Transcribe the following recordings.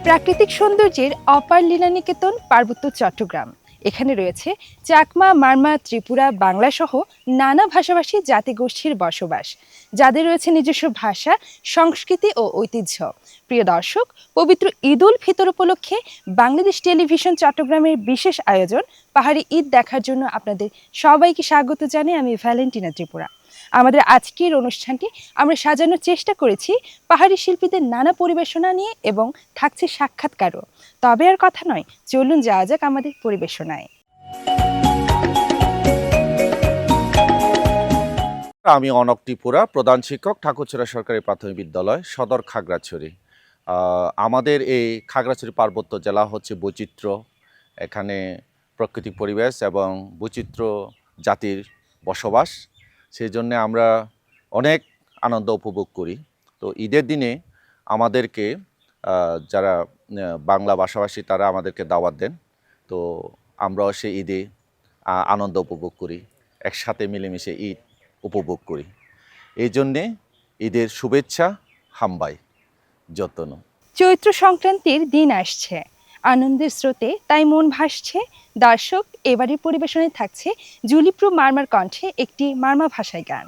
প্রাকৃতিক সৌন্দর্যের অপার লীলানিকেতন পার্বত্য চট্টগ্রাম। এখানে রয়েছে চাকমা, মারমা, ত্রিপুরা, বাংলা সহ নানা ভাষাভাষী জাতিগোষ্ঠীর বসবাস, যাদের রয়েছে নিজস্ব ভাষা, সংস্কৃতি ও ঐতিহ্য। প্রিয় দর্শক, পবিত্র ঈদ উল ফিতর উপলক্ষে বাংলাদেশ টেলিভিশন চট্টগ্রামের বিশেষ আয়োজন পাহাড়ি ঈদ দেখার জন্য আপনাদের সবাইকে স্বাগত জানাই আমি ভ্যালেন্টিনা ত্রিপুরা। আমাদের আজকের অনুষ্ঠানটি আমরা সাজানোর চেষ্টা করেছি পাহাড়ি শিল্পীদের নানা পরিবেশনা নিয়ে এবং থাকছে সাক্ষাৎকারও। তবে আর কথা নয়, চলুন যাওয়া যাক আমাদের পরিবেশনায়। আমি অনক ত্রিপুরা, প্রধান শিক্ষক, ঠাকুরছড়া সরকারি প্রাথমিক বিদ্যালয়, সদর খাগড়াছড়ি। আমাদের এই খাগড়াছড়ি পার্বত্য জেলা হচ্ছে বৈচিত্র্য, এখানে প্রাকৃতিক পরিবেশ এবং বৈচিত্র্য জাতির বসবাস। সেই জন্য আমরা অনেক আনন্দ উপভোগ করি। তো ঈদের দিনে আমাদেরকে যারা বাংলা ভাষাভাষী তারা আমাদেরকে দাওয়াত দেন, তো আমরাও সেই ঈদে আনন্দ উপভোগ করি, একসাথে মিলেমিশে ঈদ উপভোগ করি। এই জন্যে ঈদের শুভেচ্ছা হাম্বাই যত্ন। চৈত্র সংক্রান্তির দিন আসছে, আনন্দের স্রোতে তাই মন ভাসছে। দর্শক, এবারের পরিবেশনায় থাকছে জুলিপ্রু মারমার কণ্ঠে একটি মারমা ভাষায় গান।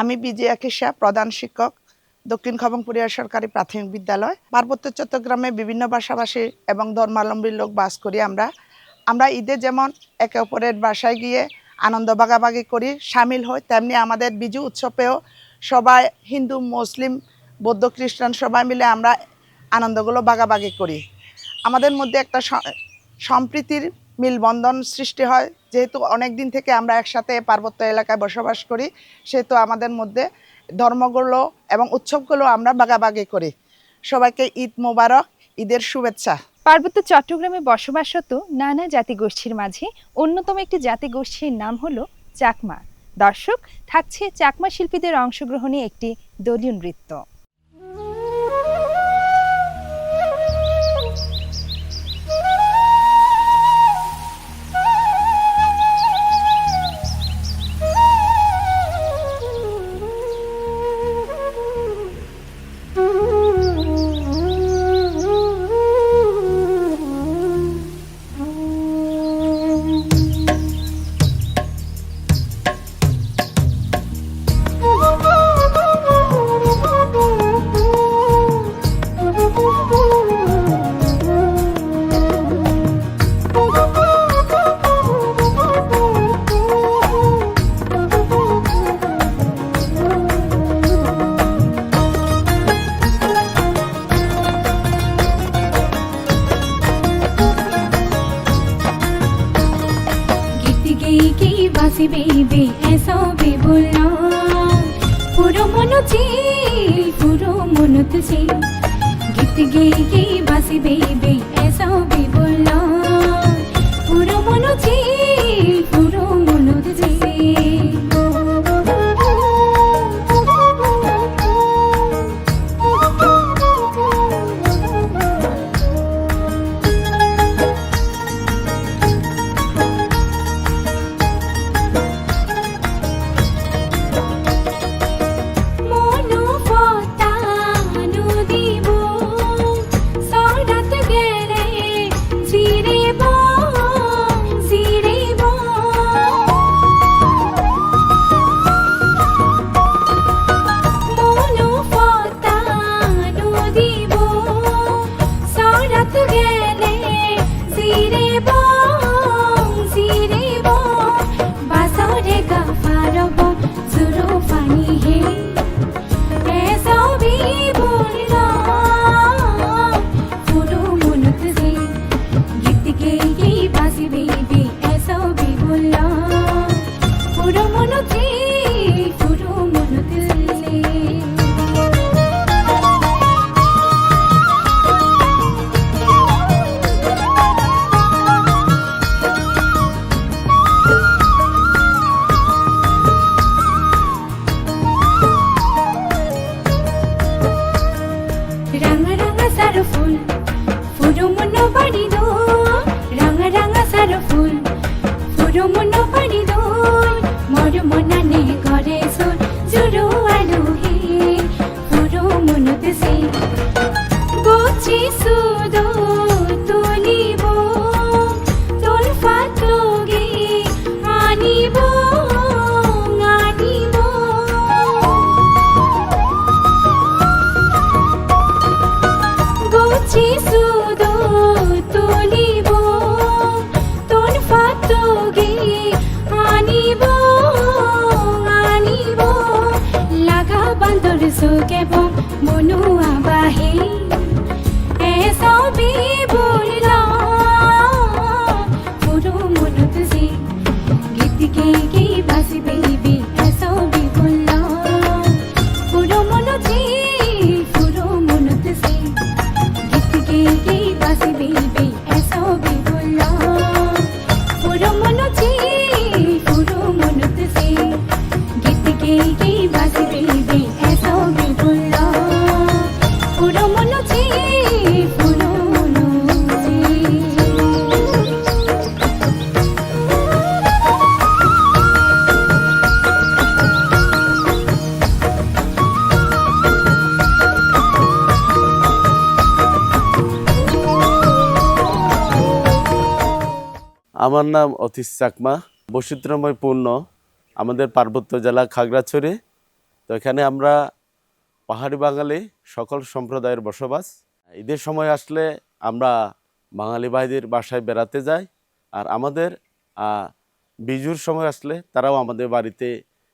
আমি বিজয়া কিসা, প্রধান শিক্ষক, দক্ষিণ খবংপুরিয়া সরকারি প্রাথমিক বিদ্যালয়। পার্বত্য চট্টগ্রামে বিভিন্ন ভাষাভাষী এবং ধর্মাবলম্বী লোক বাস করি। আমরা ঈদে যেমন একে অপরের বাসায় গিয়ে আনন্দ ভাগাভাগি করি, সামিল হই, তেমনি আমাদের বিজু উৎসবেও সবাই হিন্দু, মুসলিম, বৌদ্ধ, খ্রিস্টান সবাই মিলে আমরা আনন্দগুলো ভাগাভাগি করি। আমাদের মধ্যে একটা সম্প্রীতির মিলবন্ধন সৃষ্টি হয়। যেহেতু অনেক দিন থেকে আমরা একসাথে পার্বত্য এলাকায় বসবাস করি, সেহেতু আমাদের মধ্যে ধর্মগুলো এবং উৎসবগুলো আমরা ভাগাভাগি করি। সবাইকে ঈদ মোবারক, ঈদের শুভেচ্ছা। পার্বত্য চট্টগ্রামে বসবাসরত নানা জাতিগোষ্ঠীর মাঝে অন্যতম একটি জাতিগোষ্ঠীর নাম হলো চাকমা। দর্শক, থাকছে চাকমা শিল্পীদের অংশগ্রহণে একটি দলীয় নৃত্য। বেবি এসো বেবুলা পুরো মনছি পুরো মনছি গীত গেই গেই বাসি বেবি এসো বেবুলা পুরো মনছি পুরো মনছি আমার নাম অতীশ চাকমা। বৈচিত্র্যময় পূর্ণ আমাদের পার্বত্য জেলা খাগড়াছড়ি তো এখানে আমরা পাহাড়ি বাঙালি সকল সম্প্রদায়ের বসবাস। ঈদের সময় আসলে আমরা বাঙালি ভাইদের বাসায় বেড়াতে যাই, আর আমাদের বিজুর সময় আসলে তারাও আমাদের বাড়িতে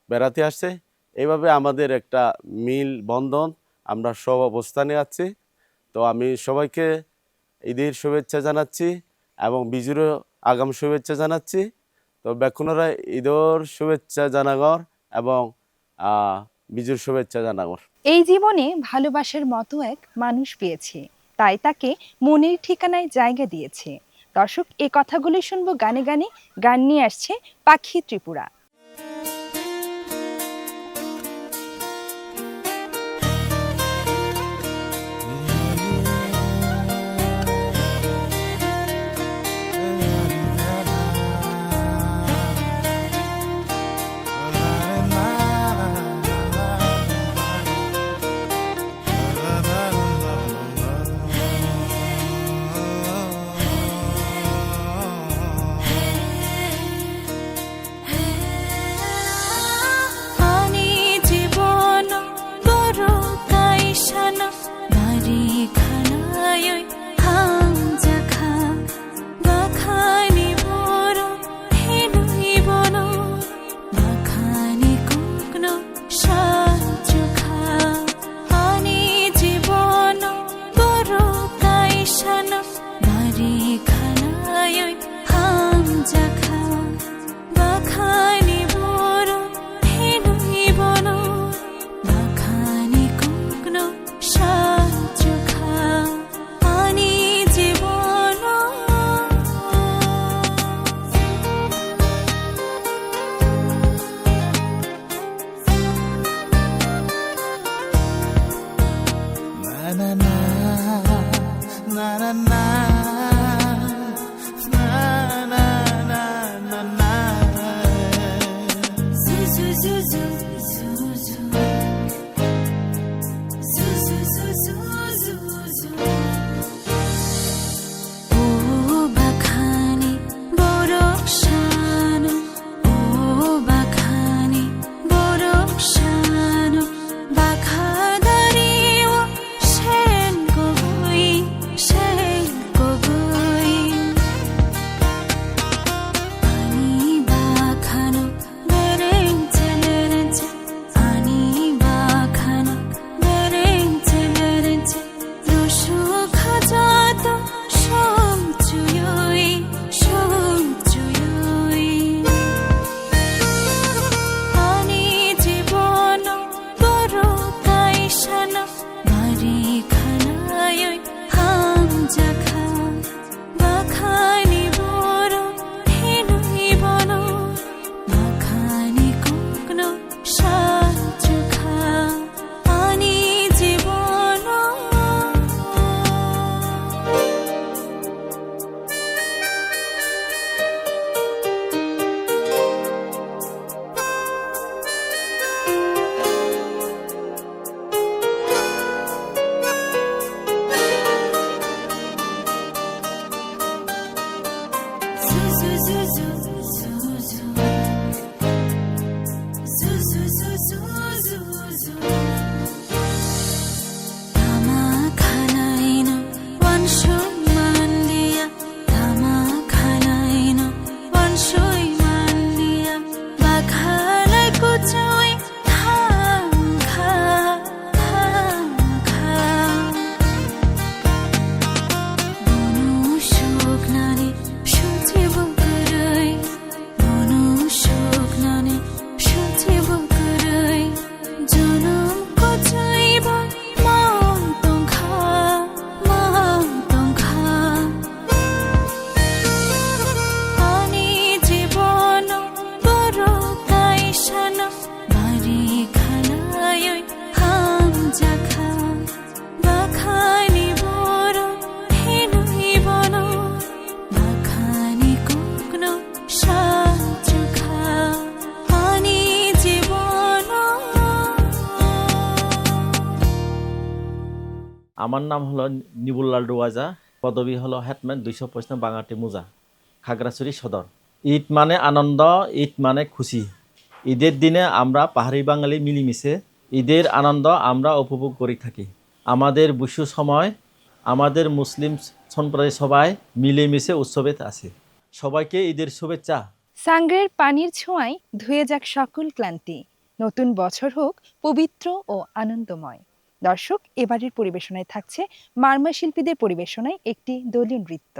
বেড়াতে আসে। এইভাবে আমাদের একটা মিল বন্ধন, আমরা সব অবস্থানে আছি। তো আমি সবাইকে ঈদের শুভেচ্ছা জানাচ্ছি এবং বিজুরও আগাম শুভেচ্ছা জানাচ্ছি। তো বেকুনরা ঈদর শুভেচ্ছা জানাগর এবং বিজুর শুভেচ্ছা জানাগর। এই জীবনে ভালোবাসার মতো এক মানুষ পেয়েছে, তাই তাকে মনের ঠিকানায় জায়গা দিয়েছে। দর্শক, এই কথাগুলো শুনবো গানে গানে। গান নিয়ে আসছে পাখি ত্রিপুরা। আমার নাম হলো নিবুল্লাল ডুয়াজা, পদবী হলো হেডম্যান 225 বাঙাটি মুজা, খাগড়াছড়ি সদর। ঈদ মানে আনন্দ, ঈদ মানে খুশি। ঈদের দিনে আমরা পাহাড়ি বাঙালি মিলেমিশে ঈদের আনন্দ আমরা উপভোগ করে থাকি। আমাদের বিশু সময় আমাদের মুসলিম সম্প্রদায় সবাই মিলেমিশে উৎসবে আছে। সবাইকে ঈদের শুভেচ্ছা। সাঙ্গের পানির ছোঁয়ায় ধুয়ে যাক সকল ক্লান্তি, নতুন বছর হোক পবিত্র ও আনন্দময়। দর্শক, এবারের পরিবেশনায় থাকছে মারমা শিল্পীদের পরিবেশনায় একটি দলীয় নৃত্য।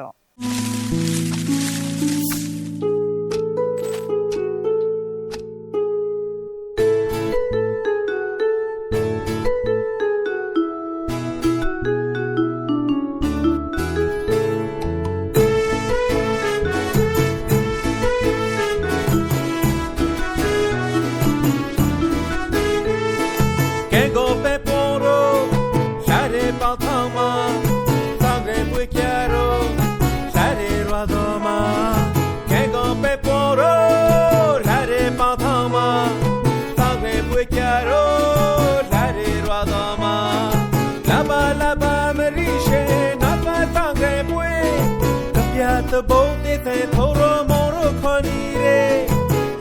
Bote te thoro moro khani re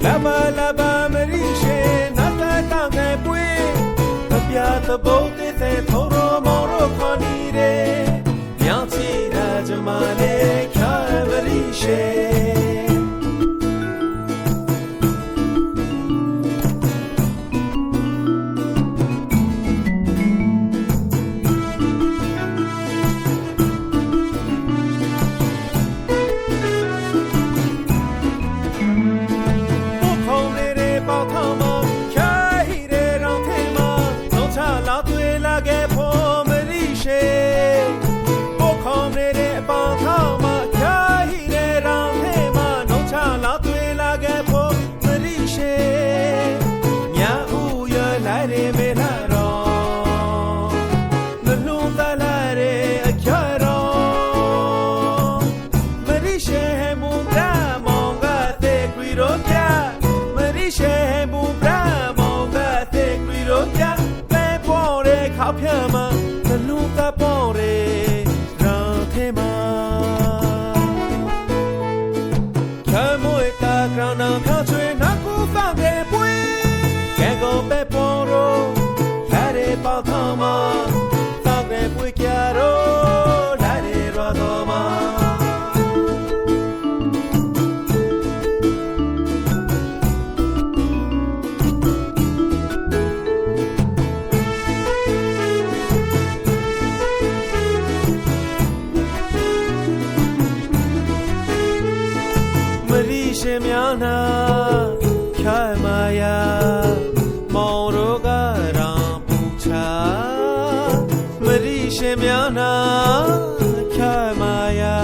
laba laba marishe nata tange pui tapya ta bote te thoro moro khani re yanchi rajmale kya marishe Shemyana Khamaya Moroga Rampucha Mari Shemyana Khamaya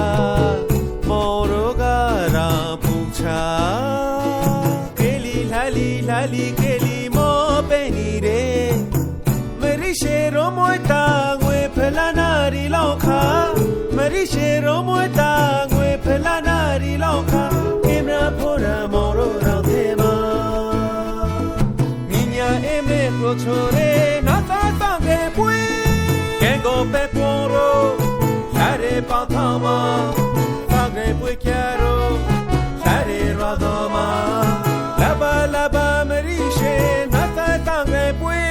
Moroga Rampucha Keli lali lali keli mo penire Mari shero moita ngwe phelanari lokha Mari shero moita ngwe phelanari lokha Pura moro rathema Niña eme prochore nata tange pui Kengo pe poro Share pathama Tange pui kyaro Share radama Laba laba marishe nata tange pui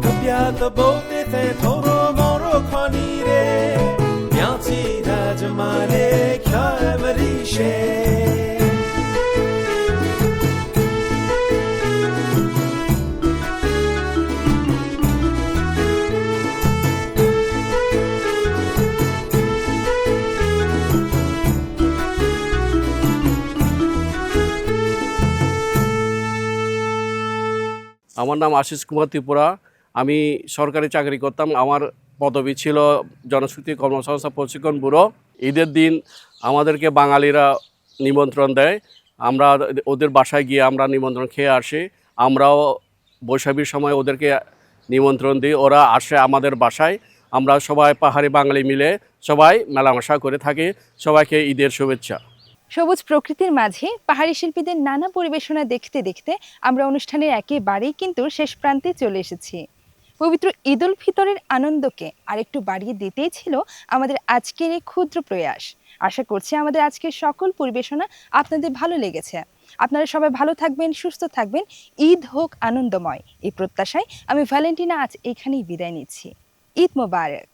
Kapya ta bote te thoro moro khani re Yanchi rajmale kya marishe আমার নাম আশিস কুমার ত্রিপুরা। আমি সরকারি চাকরি করতাম। আমার পদবি ছিল জনশক্তি কর্মসংস্থান প্রশিক্ষণ ব্যুরো। ঈদের দিন আমাদেরকে বাঙালিরা নিমন্ত্রণ দেয়, আমরা ওদের বাসায় গিয়ে আমরা নিমন্ত্রণ খেয়ে আসি। আমরাও বৈশাখীর সময় ওদেরকে নিমন্ত্রণ দিই, ওরা আসে আমাদের বাসায়। আমরা সবাই পাহাড়ি বাঙালি মিলে সবাই মেলামেশা করে থাকি। সবাইকে ঈদের শুভেচ্ছা। সবুজ প্রকৃতির মাঝে পাহাড়ি শিল্পীদের নানা পরিবেশনা দেখতে দেখতে আমরা অনুষ্ঠানের একেবারেই কিন্তু শেষ প্রান্তে চলে এসেছি। পবিত্র ঈদ উল ফিতরের আনন্দকে আরেকটু বাড়িয়ে দিতেই ছিল আমাদের আজকের এই ক্ষুদ্র প্রয়াস। আশা করছি আমাদের আজকের সকল পরিবেশনা আপনাদের ভালো লেগেছে। আপনারা সবাই ভালো থাকবেন, সুস্থ থাকবেন, ঈদ হোক আনন্দময়, এই প্রত্যাশায় আমি ভ্যালেন্টিনা আজ এখানেই বিদায় নিচ্ছি। ঈদ মোবারক।